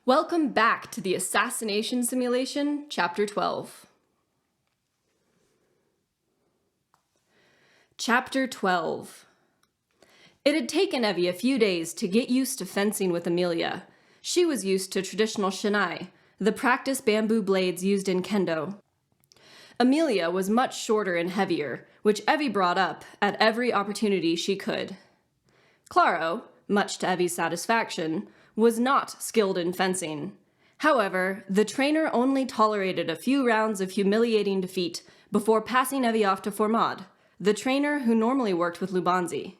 Welcome back to the Assassination Simulation, Chapter 12. Chapter 12. It had taken Evie a few days to get used to fencing with Amelia. She was used to traditional shinai, the practice bamboo blades used in kendo. Amelia was much shorter and heavier, which Evie brought up at every opportunity she could. Claro, much to Evie's satisfaction, was not skilled in fencing. However, the trainer only tolerated a few rounds of humiliating defeat before passing Evie off to Formad, the trainer who normally worked with Lubanzi.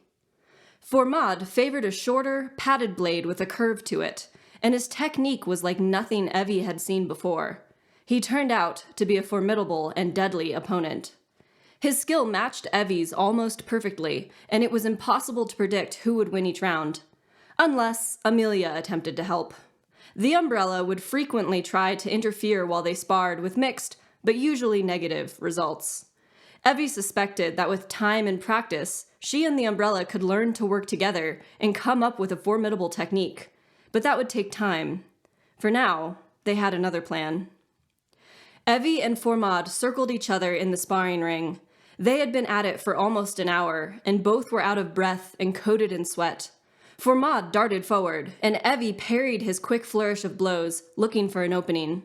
Formad favored a shorter, padded blade with a curve to it, and his technique was like nothing Evie had seen before. He turned out to be a formidable and deadly opponent. His skill matched Evie's almost perfectly, and it was impossible to predict who would win each round. Unless Amelia attempted to help. The umbrella would frequently try to interfere while they sparred with mixed, but usually negative, results. Evie suspected that with time and practice, she and the umbrella could learn to work together and come up with a formidable technique. But that would take time. For now, they had another plan. Evie and Formad circled each other in the sparring ring. They had been at it for almost an hour, and both were out of breath and coated in sweat. Formad darted forward, and Evie parried his quick flourish of blows, looking for an opening.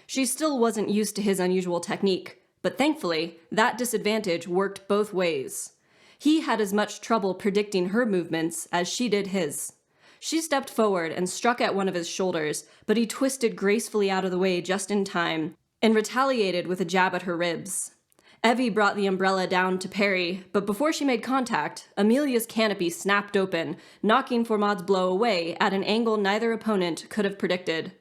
She still wasn't used to his unusual technique, but thankfully, that disadvantage worked both ways. He had as much trouble predicting her movements as she did his. She stepped forward and struck at one of his shoulders, but he twisted gracefully out of the way just in time, and retaliated with a jab at her ribs. Evie brought the umbrella down to parry, but before she made contact, Amelia's canopy snapped open, knocking Formad's blow away at an angle neither opponent could have predicted.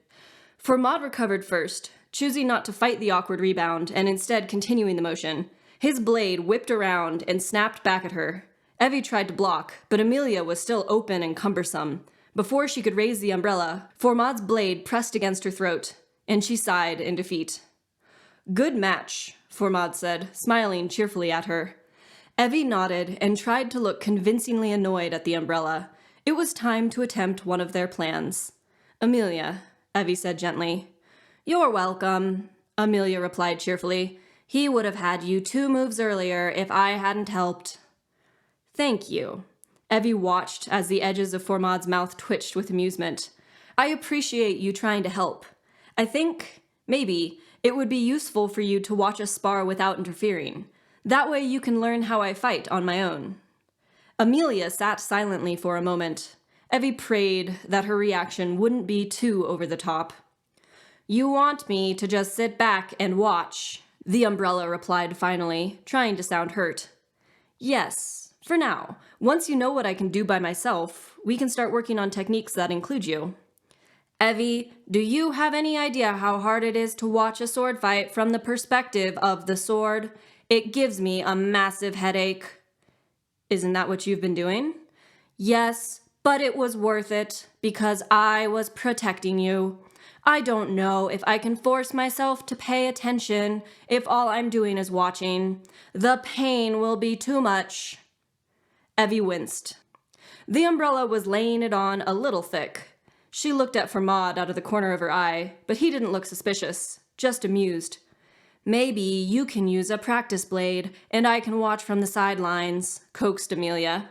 Formad recovered first, choosing not to fight the awkward rebound and instead continuing the motion. His blade whipped around and snapped back at her. Evie tried to block, but Amelia was still open and cumbersome. Before she could raise the umbrella, Formad's blade pressed against her throat, and she sighed in defeat. "Good match," Formad said, smiling cheerfully at her. Evie nodded and tried to look convincingly annoyed at the umbrella. It was time to attempt one of their plans. "Amelia," Evie said gently. "You're welcome," Amelia replied cheerfully. "He would have had you 2 moves earlier if I hadn't helped." "Thank you." Evie watched as the edges of Formad's mouth twitched with amusement. "I appreciate you trying to help. I think, maybe, it would be useful for you to watch us spar without interfering. That way you can learn how I fight on my own." Amelia sat silently for a moment. Evie prayed that her reaction wouldn't be too over the top. "You want me to just sit back and watch," the umbrella replied finally, trying to sound hurt. "Yes, for now. Once you know what I can do by myself, we can start working on techniques that include you." "Evie, do you have any idea how hard it is to watch a sword fight from the perspective of the sword? It gives me a massive headache." "Isn't that what you've been doing?" "Yes, but it was worth it, because I was protecting you. I don't know if I can force myself to pay attention if all I'm doing is watching. The pain will be too much." Evie winced. The umbrella was laying it on a little thick. She looked at Formad out of the corner of her eye, but he didn't look suspicious, just amused. "Maybe you can use a practice blade, and I can watch from the sidelines," coaxed Amelia.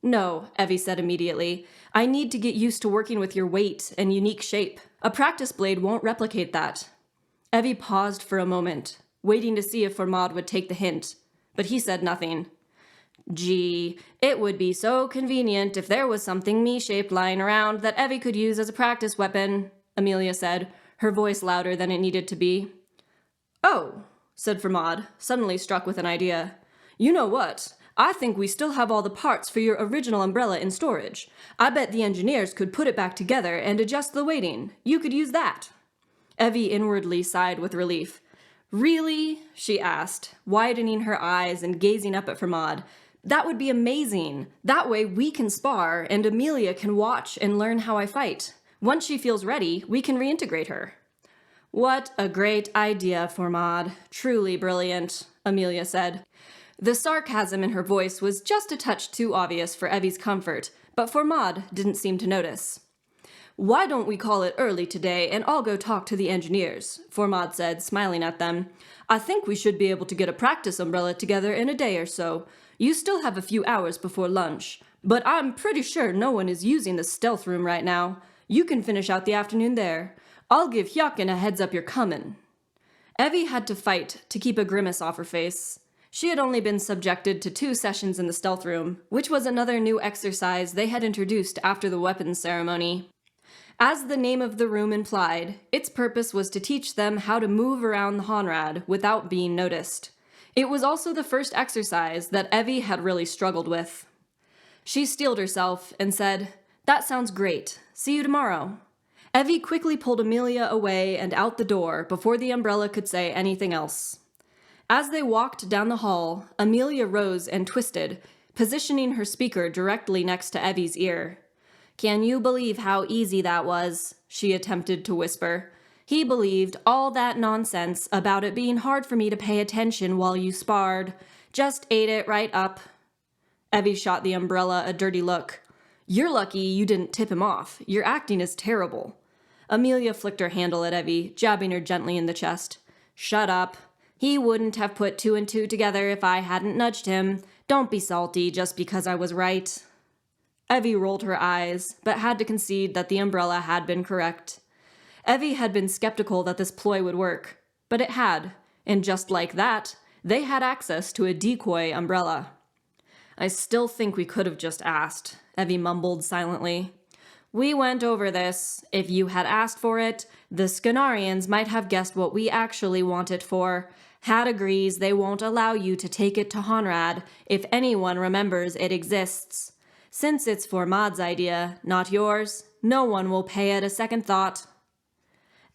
"No," Evie said immediately. "I need to get used to working with your weight and unique shape. A practice blade won't replicate that." Evie paused for a moment, waiting to see if Formad would take the hint, but he said nothing. "Gee, it would be so convenient if there was something me-shaped lying around that Evie could use as a practice weapon," Amelia said, her voice louder than it needed to be. "Oh," said Formad, suddenly struck with an idea. "You know what? I think we still have all the parts for your original umbrella in storage. I bet the engineers could put it back together and adjust the weighting. You could use that." Evie inwardly sighed with relief. "Really?" she asked, widening her eyes and gazing up at Formad. "That would be amazing. That way we can spar, and Amelia can watch and learn how I fight. Once she feels ready, we can reintegrate her." "What a great idea, Formad. Truly brilliant," Amelia said. The sarcasm in her voice was just a touch too obvious for Evie's comfort, but Formad didn't seem to notice. "Why don't we call it early today and I'll go talk to the engineers," Formad said, smiling at them. "I think we should be able to get a practice umbrella together in a day or so. You still have a few hours before lunch, but I'm pretty sure no one is using the stealth room right now. You can finish out the afternoon there. I'll give Hyakin a heads up you're coming." Evie had to fight to keep a grimace off her face. She had only been subjected to 2 sessions in the stealth room, which was another new exercise they had introduced after the weapons ceremony. As the name of the room implied, its purpose was to teach them how to move around the Honrad without being noticed. It was also the first exercise that Evie had really struggled with. She steeled herself and said, "That sounds great. See you tomorrow." Evie quickly pulled Amelia away and out the door before the umbrella could say anything else. As they walked down the hall, Amelia rose and twisted, positioning her speaker directly next to Evie's ear. "Can you believe how easy that was?" she attempted to whisper. "He believed all that nonsense about it being hard for me to pay attention while you sparred. Just ate it right up." Evie shot the umbrella a dirty look. "You're lucky you didn't tip him off. Your acting is terrible." Amelia flicked her handle at Evie, jabbing her gently in the chest. "Shut up. He wouldn't have put 2 and 2 together if I hadn't nudged him. Don't be salty just because I was right." Evie rolled her eyes, but had to concede that the umbrella had been correct. Evie had been skeptical that this ploy would work, but it had, and just like that, they had access to a decoy umbrella. "I still think we could have just asked," Evie mumbled silently. "We went over this. If you had asked for it, the Scanarians might have guessed what we actually want it for. Had agrees they won't allow you to take it to Honrad if anyone remembers it exists. Since it's Formad's idea, not yours, no one will pay it a second thought."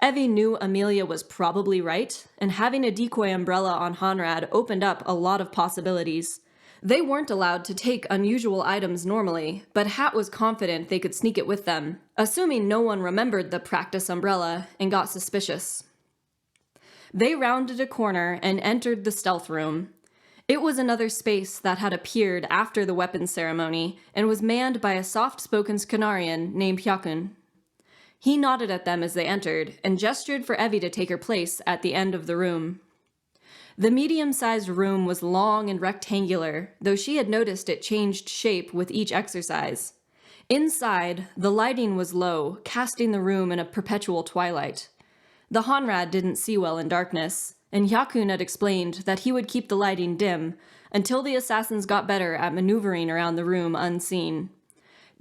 Evie knew Amelia was probably right, and having a decoy umbrella on Honrad opened up a lot of possibilities. They weren't allowed to take unusual items normally, but Hat was confident they could sneak it with them, assuming no one remembered the practice umbrella and got suspicious. They rounded a corner and entered the stealth room. It was another space that had appeared after the weapons ceremony and was manned by a soft-spoken Scanarian named Hyakun. He nodded at them as they entered and gestured for Evie to take her place at the end of the room. The medium-sized room was long and rectangular, though she had noticed it changed shape with each exercise. Inside, the lighting was low, casting the room in a perpetual twilight. The Honrad didn't see well in darkness, and Hyakun had explained that he would keep the lighting dim until the assassins got better at maneuvering around the room unseen.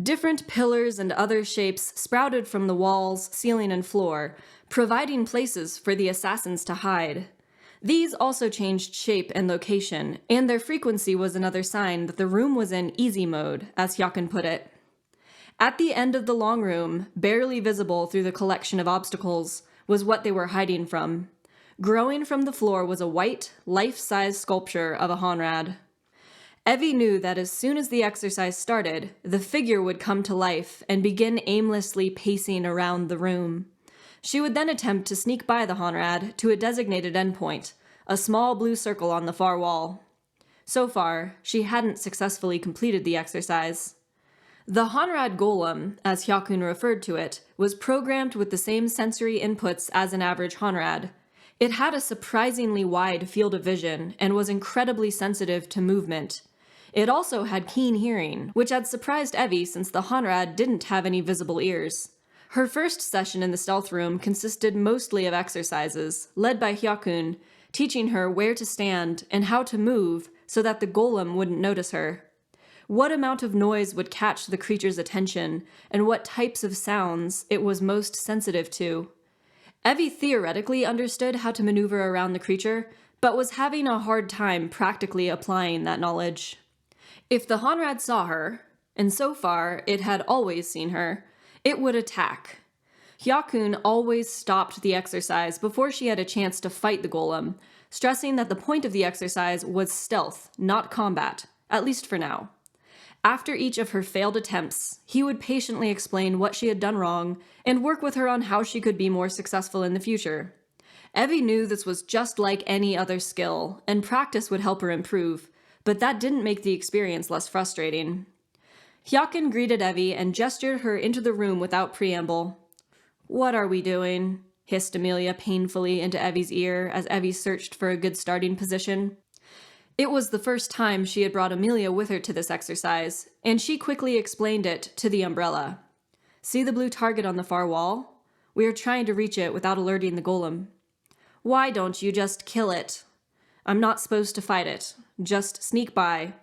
Different pillars and other shapes sprouted from the walls, ceiling, and floor, providing places for the assassins to hide. These also changed shape and location, and their frequency was another sign that the room was in easy mode, as Hyakun put it. At the end of the long room, barely visible through the collection of obstacles, was what they were hiding from. Growing from the floor was a white, life-size sculpture of a Honrad. Evie knew that as soon as the exercise started, the figure would come to life and begin aimlessly pacing around the room. She would then attempt to sneak by the Honrad to a designated endpoint, a small blue circle on the far wall. So far, she hadn't successfully completed the exercise. The Honrad Golem, as Hyakun referred to it, was programmed with the same sensory inputs as an average Honrad. It had a surprisingly wide field of vision and was incredibly sensitive to movement. It also had keen hearing, which had surprised Evie since the Honrad didn't have any visible ears. Her first session in the stealth room consisted mostly of exercises, led by Hyakun, teaching her where to stand and how to move so that the golem wouldn't notice her. What amount of noise would catch the creature's attention, and what types of sounds it was most sensitive to. Evie theoretically understood how to maneuver around the creature, but was having a hard time practically applying that knowledge. If the Honrad saw her, and so far it had always seen her, it would attack. Hyakun always stopped the exercise before she had a chance to fight the golem, stressing that the point of the exercise was stealth, not combat, at least for now. After each of her failed attempts, he would patiently explain what she had done wrong and work with her on how she could be more successful in the future. Evie knew this was just like any other skill, and practice would help her improve, but that didn't make the experience less frustrating. Hyakin greeted Evie and gestured her into the room without preamble. "What are we doing?" hissed Amelia painfully into Evie's ear as Evie searched for a good starting position. It was the first time she had brought Amelia with her to this exercise, and she quickly explained it to the umbrella. "See the blue target on the far wall? We are trying to reach it without alerting the golem." "Why don't you just kill it?" "I'm not supposed to fight it. Just sneak by."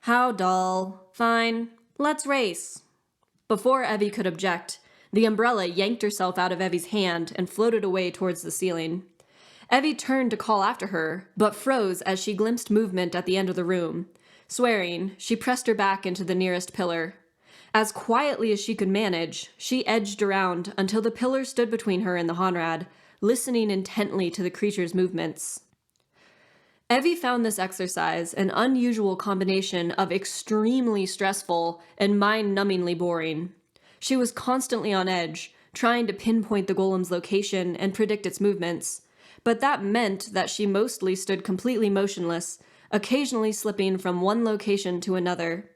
"How dull. Fine. Let's race." Before Evie could object, the umbrella yanked herself out of Evie's hand and floated away towards the ceiling. Evie turned to call after her, but froze as she glimpsed movement at the end of the room. Swearing, she pressed her back into the nearest pillar. As quietly as she could manage, she edged around until the pillar stood between her and the Honrad, listening intently to the creature's movements. Evie found this exercise an unusual combination of extremely stressful and mind-numbingly boring. She was constantly on edge, trying to pinpoint the golem's location and predict its movements, but that meant that she mostly stood completely motionless, occasionally slipping from one location to another.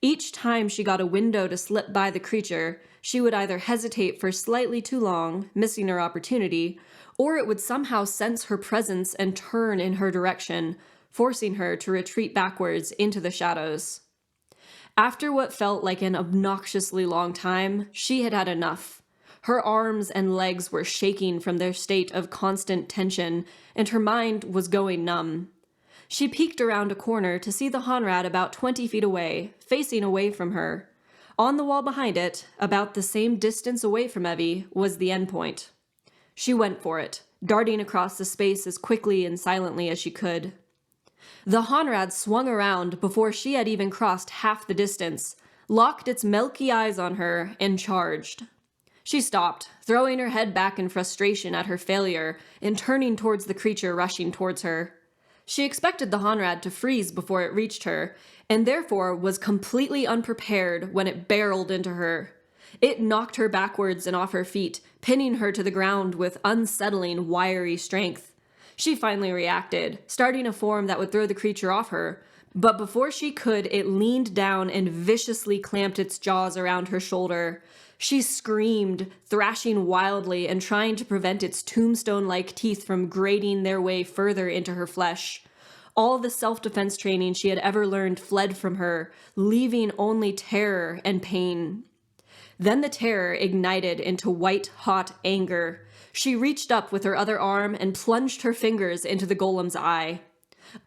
Each time she got a window to slip by the creature, she would either hesitate for slightly too long, missing her opportunity, or it would somehow sense her presence and turn in her direction, forcing her to retreat backwards into the shadows. After what felt like an obnoxiously long time, she had had enough. Her arms and legs were shaking from their state of constant tension, and her mind was going numb. She peeked around a corner to see the Honrad about 20 feet away, facing away from her. On the wall behind it, about the same distance away from Evie, was the endpoint. She went for it, darting across the space as quickly and silently as she could. The Honrad swung around before she had even crossed half the distance, locked its milky eyes on her, and charged. She stopped, throwing her head back in frustration at her failure and turning towards the creature rushing towards her. She expected the Honrad to freeze before it reached her, and therefore was completely unprepared when it barreled into her. It knocked her backwards and off her feet, pinning her to the ground with unsettling, wiry strength. She finally reacted, starting a form that would throw the creature off her, but before she could, it leaned down and viciously clamped its jaws around her shoulder. She screamed, thrashing wildly and trying to prevent its tombstone-like teeth from grating their way further into her flesh. All the self-defense training she had ever learned fled from her, leaving only terror and pain. Then the terror ignited into white-hot anger. She reached up with her other arm and plunged her fingers into the golem's eye.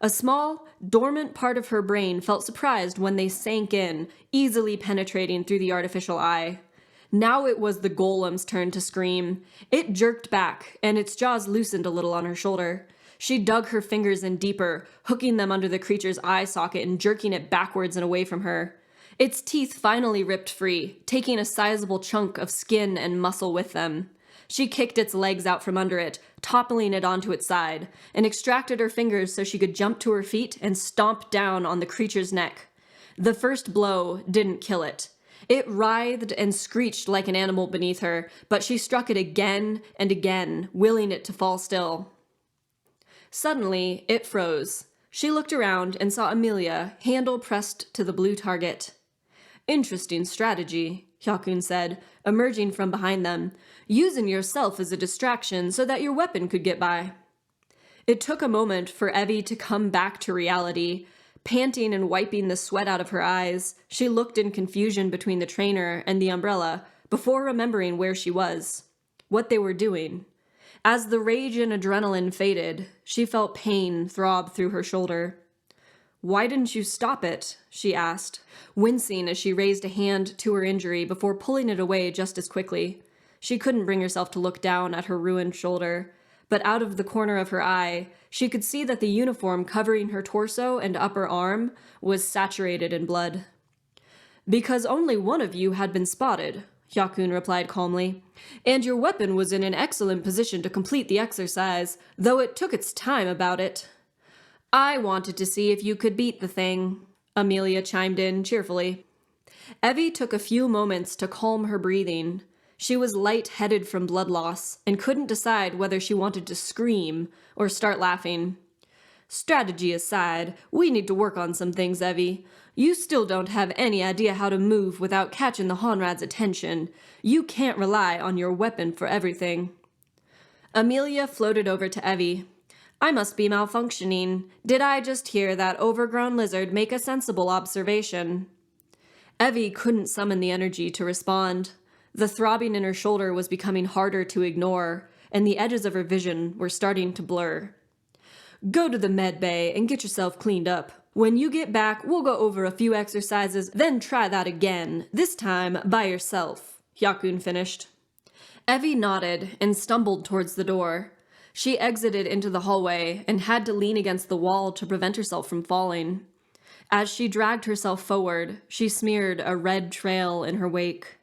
A small, dormant part of her brain felt surprised when they sank in, easily penetrating through the artificial eye. Now it was the golem's turn to scream. It jerked back, and its jaws loosened a little on her shoulder. She dug her fingers in deeper, hooking them under the creature's eye socket and jerking it backwards and away from her. Its teeth finally ripped free, taking a sizable chunk of skin and muscle with them. She kicked its legs out from under it, toppling it onto its side, and extracted her fingers so she could jump to her feet and stomp down on the creature's neck. The first blow didn't kill it. It writhed and screeched like an animal beneath her, but she struck it again and again, willing it to fall still. Suddenly, it froze. She looked around and saw Amelia, handle pressed to the blue target. "Interesting strategy," Hyakun said, emerging from behind them, "using yourself as a distraction so that your weapon could get by." It took a moment for Evie to come back to reality. Panting and wiping the sweat out of her eyes, she looked in confusion between the trainer and the umbrella before remembering where she was, what they were doing. As the rage and adrenaline faded, she felt pain throb through her shoulder. "Why didn't you stop it?" she asked, wincing as she raised a hand to her injury before pulling it away just as quickly. She couldn't bring herself to look down at her ruined shoulder, but out of the corner of her eye, she could see that the uniform covering her torso and upper arm was saturated in blood. "Because only one of you had been spotted," Hyakun replied calmly, "and your weapon was in an excellent position to complete the exercise, though it took its time about it." "I wanted to see if you could beat the thing," Amelia chimed in cheerfully. Evie took a few moments to calm her breathing. She was light-headed from blood loss and couldn't decide whether she wanted to scream or start laughing. Strategy aside, we need to work on some things, Evie. You still don't have any idea how to move without catching the Honrad's attention. You can't rely on your weapon for everything. Amelia floated over to Evie. I must be malfunctioning. Did I just hear that overgrown lizard make a sensible observation? Evie couldn't summon the energy to respond. The throbbing in her shoulder was becoming harder to ignore, and the edges of her vision were starting to blur. Go to the med bay and get yourself cleaned up. When you get back, we'll go over a few exercises, then try that again, this time by yourself, Hyakun finished. Evie nodded and stumbled towards the door. She exited into the hallway and had to lean against the wall to prevent herself from falling. As she dragged herself forward, she smeared a red trail in her wake.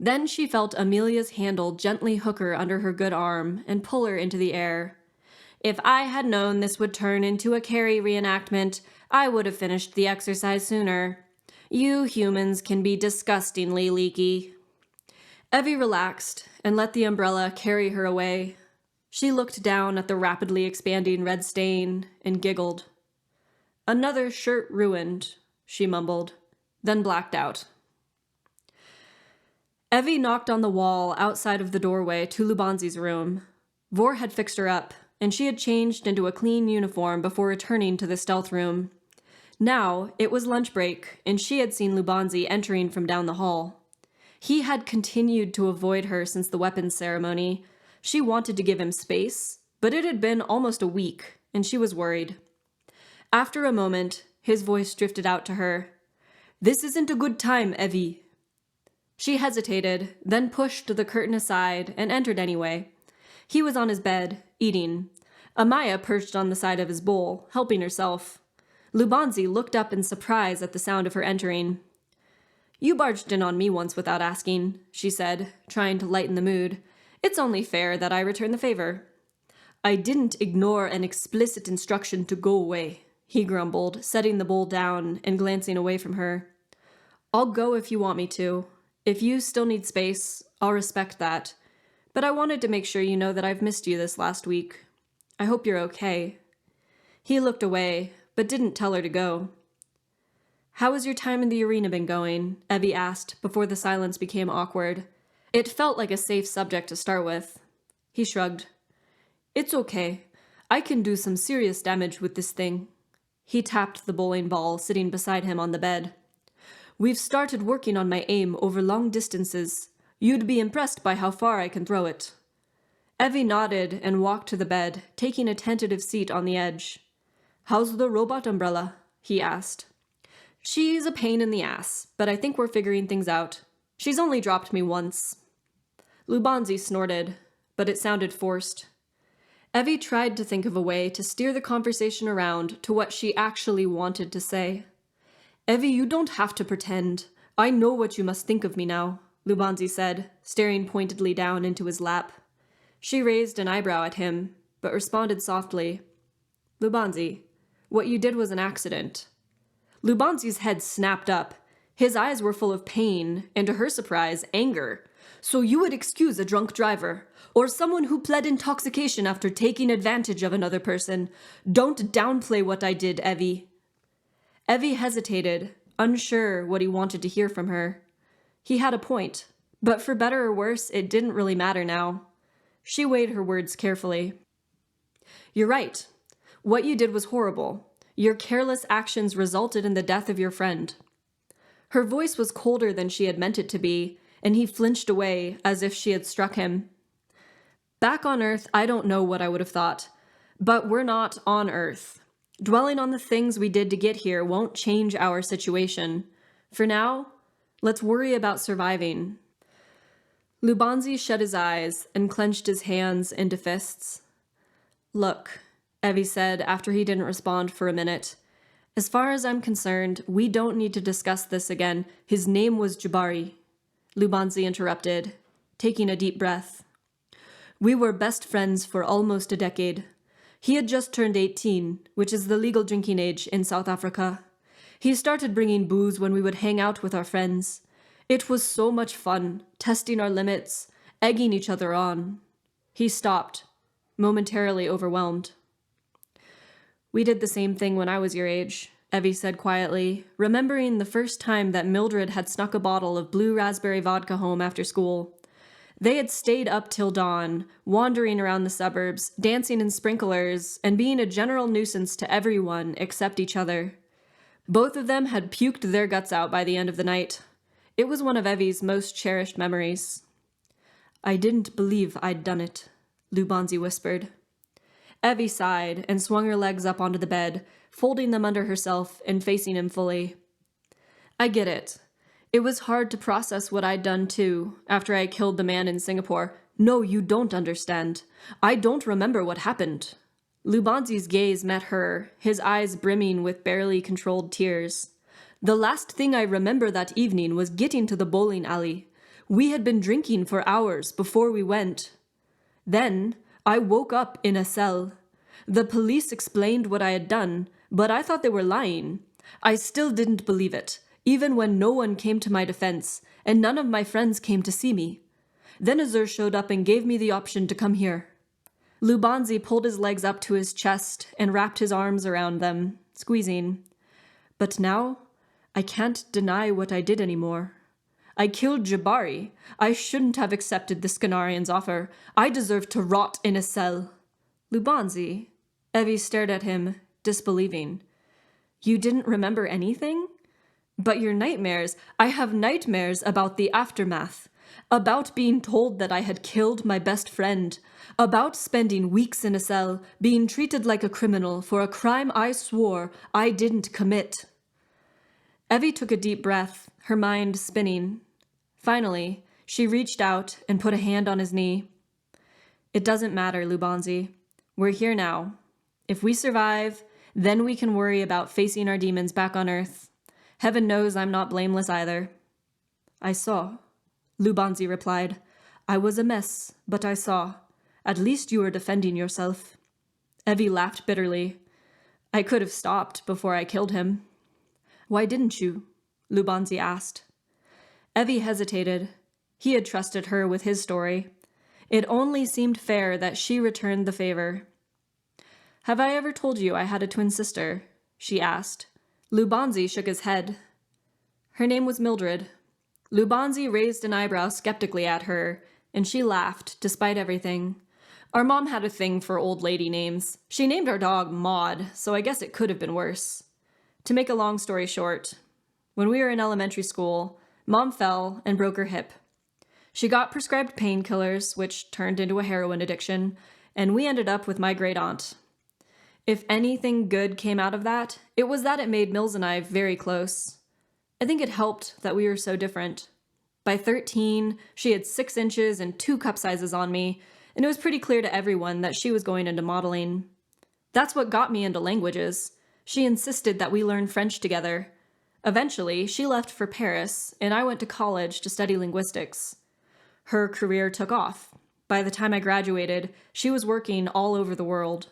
Then she felt Amelia's handle gently hook her under her good arm and pull her into the air. If I had known this would turn into a Carrie reenactment, I would have finished the exercise sooner. You humans can be disgustingly leaky. Evie relaxed and let the umbrella carry her away. She looked down at the rapidly expanding red stain and giggled. Another shirt ruined, she mumbled, then blacked out. Evie knocked on the wall outside of the doorway to Lubanzi's room. Vor had fixed her up, and she had changed into a clean uniform before returning to the stealth room. Now, it was lunch break, and she had seen Lubanzi entering from down the hall. He had continued to avoid her since the weapons ceremony. She wanted to give him space, but it had been almost a week, and she was worried. After a moment, his voice drifted out to her. This isn't a good time, Evie. She hesitated, then pushed the curtain aside and entered anyway. He was on his bed, eating. Amaya perched on the side of his bowl, helping herself. Lubanzi looked up in surprise at the sound of her entering. You barged in on me once without asking, she said, trying to lighten the mood. It's only fair that I return the favor. I didn't ignore an explicit instruction to go away, he grumbled, setting the bowl down and glancing away from her. I'll go if you want me to. If you still need space, I'll respect that. But I wanted to make sure you know that I've missed you this last week. I hope you're okay. He looked away, but didn't tell her to go. How has your time in the arena been going? Evie asked before the silence became awkward. It felt like a safe subject to start with. He shrugged. It's okay. I can do some serious damage with this thing. He tapped the bowling ball sitting beside him on the bed. We've started working on my aim over long distances. You'd be impressed by how far I can throw it. Evie nodded and walked to the bed, taking a tentative seat on the edge. How's the robot umbrella? He asked. She's a pain in the ass, but I think we're figuring things out. She's only dropped me once. Lubanzi snorted, but it sounded forced. Evie tried to think of a way to steer the conversation around to what she actually wanted to say. Evie, you don't have to pretend. I know what you must think of me now, Lubanzi said, staring pointedly down into his lap. She raised an eyebrow at him, but responded softly. Lubanzi, what you did was an accident. Lubanzi's head snapped up. His eyes were full of pain, and to her surprise, anger. So you would excuse a drunk driver, or someone who pled intoxication after taking advantage of another person. Don't downplay what I did, Evie. Evie hesitated, unsure what he wanted to hear from her. He had a point, but for better or worse, it didn't really matter now. She weighed her words carefully. You're right. What you did was horrible. Your careless actions resulted in the death of your friend. Her voice was colder than she had meant it to be, and he flinched away as if she had struck him. Back on Earth, I don't know what I would have thought, but we're not on Earth. Dwelling on the things we did to get here won't change our situation. For now, let's worry about surviving. Lubanzi shut his eyes and clenched his hands into fists. Look, Evie said after he didn't respond for a minute. As far as I'm concerned, we don't need to discuss this again. His name was Jabari. Lubanzi interrupted, taking a deep breath. We were best friends for almost a decade. He had just turned 18, which is the legal drinking age in South Africa. He started bringing booze when we would hang out with our friends. It was so much fun, testing our limits, egging each other on. He stopped, momentarily overwhelmed. We did the same thing when I was your age, Evie said quietly, remembering the first time that Mildred had snuck a bottle of blue raspberry vodka home after school. They had stayed up till dawn, wandering around the suburbs, dancing in sprinklers, and being a general nuisance to everyone except each other. Both of them had puked their guts out by the end of the night. It was one of Evie's most cherished memories. I didn't believe I'd done it, Lubanzi whispered. Evie sighed and swung her legs up onto the bed, folding them under herself and facing him fully. I get it. It was hard to process what I'd done too, after I killed the man in Singapore. No, you don't understand. I don't remember what happened. Lubanzi's gaze met her, his eyes brimming with barely controlled tears. The last thing I remember that evening was getting to the bowling alley. We had been drinking for hours before we went. Then, I woke up in a cell. The police explained what I had done, but I thought they were lying. I still didn't believe it, even when no one came to my defense, and none of my friends came to see me. Then Azur showed up and gave me the option to come here. Lubanzi pulled his legs up to his chest and wrapped his arms around them, squeezing. But now, I can't deny what I did anymore. I killed Jabari. I shouldn't have accepted the Scanarian's offer. I deserve to rot in a cell. Lubanzi. Evie stared at him, disbelieving. You didn't remember anything? But your nightmares. I have nightmares about the aftermath. About being told that I had killed my best friend. About spending weeks in a cell, being treated like a criminal for a crime I swore I didn't commit. Evie took a deep breath, her mind spinning. Finally, she reached out and put a hand on his knee. It doesn't matter, Lubanzi. We're here now. If we survive, then we can worry about facing our demons back on Earth. Heaven knows I'm not blameless either. I saw, Lubanzi replied. I was a mess, but I saw. At least you were defending yourself. Evie laughed bitterly. I could have stopped before I killed him. Why didn't you? Lubanzi asked. Evie hesitated. He had trusted her with his story. It only seemed fair that she returned the favor. Have I ever told you I had a twin sister? She asked. Lubanzi shook his head. Her name was Mildred. Lubanzi raised an eyebrow skeptically at her, and she laughed, despite everything. Our mom had a thing for old lady names. She named our dog Maud, so I guess it could have been worse. To make a long story short, when we were in elementary school, Mom fell and broke her hip. She got prescribed painkillers, which turned into a heroin addiction, and we ended up with my great aunt. If anything good came out of that, it was that it made Mills and I very close. I think it helped that we were so different. By 13, she had 6 inches and 2 cup sizes on me, and it was pretty clear to everyone that she was going into modeling. That's what got me into languages. She insisted that we learn French together. Eventually, she left for Paris, and I went to college to study linguistics. Her career took off. By the time I graduated, she was working all over the world.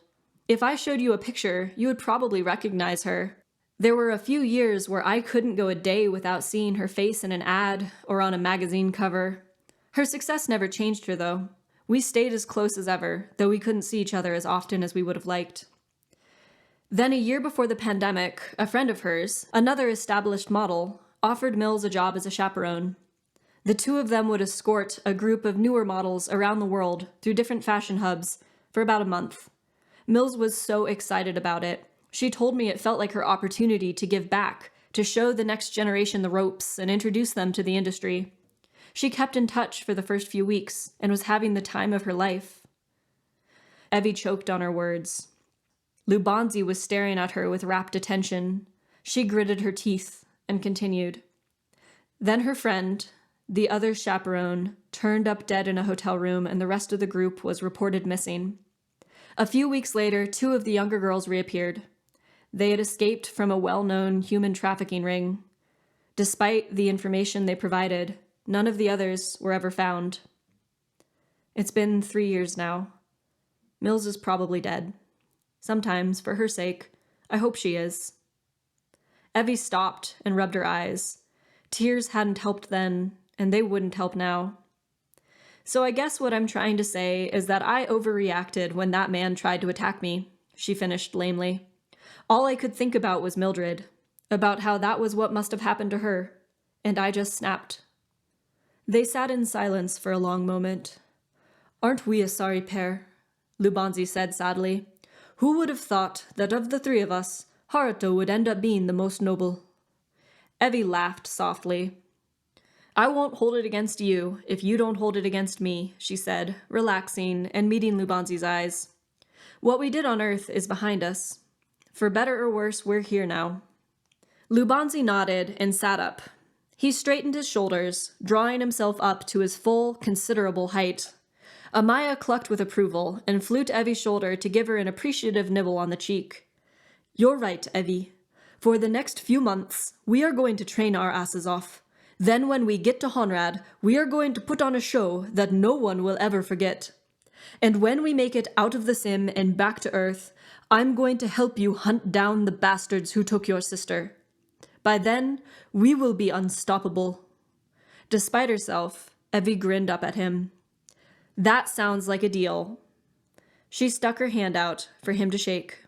If I showed you a picture, you would probably recognize her. There were a few years where I couldn't go a day without seeing her face in an ad or on a magazine cover. Her success never changed her, though. We stayed as close as ever, though we couldn't see each other as often as we would have liked. Then a year before the pandemic, a friend of hers, another established model, offered Mills a job as a chaperone. The two of them would escort a group of newer models around the world through different fashion hubs for about a month. Mills was so excited about it. She told me it felt like her opportunity to give back, to show the next generation the ropes and introduce them to the industry. She kept in touch for the first few weeks and was having the time of her life. Evie choked on her words. Lubanzi was staring at her with rapt attention. She gritted her teeth and continued. Then her friend, the other chaperone, turned up dead in a hotel room, and the rest of the group was reported missing. A few weeks later, 2 of the younger girls reappeared. They had escaped from a well-known human trafficking ring. Despite the information they provided, none of the others were ever found. It's been 3 years now. Mills is probably dead. Sometimes, for her sake, I hope she is. Evie stopped and rubbed her eyes. Tears hadn't helped then, and they wouldn't help now. So I guess what I'm trying to say is that I overreacted when that man tried to attack me, she finished lamely. All I could think about was Mildred, about how that was what must have happened to her, and I just snapped. They sat in silence for a long moment. "Aren't we a sorry pair?" Lubanzi said sadly. "Who would have thought that of the three of us, Haruto would end up being the most noble?" Evie laughed softly. "I won't hold it against you if you don't hold it against me," she said, relaxing and meeting Lubanzi's eyes. "What we did on Earth is behind us. For better or worse, we're here now." Lubanzi nodded and sat up. He straightened his shoulders, drawing himself up to his full, considerable height. Amaya clucked with approval and flew to Evie's shoulder to give her an appreciative nibble on the cheek. "You're right, Evie. For the next few months, we are going to train our asses off. Then when we get to Honrad, we are going to put on a show that no one will ever forget. And when we make it out of the sim and back to Earth, I'm going to help you hunt down the bastards who took your sister. By then, we will be unstoppable." Despite herself, Evie grinned up at him. "That sounds like a deal." She stuck her hand out for him to shake.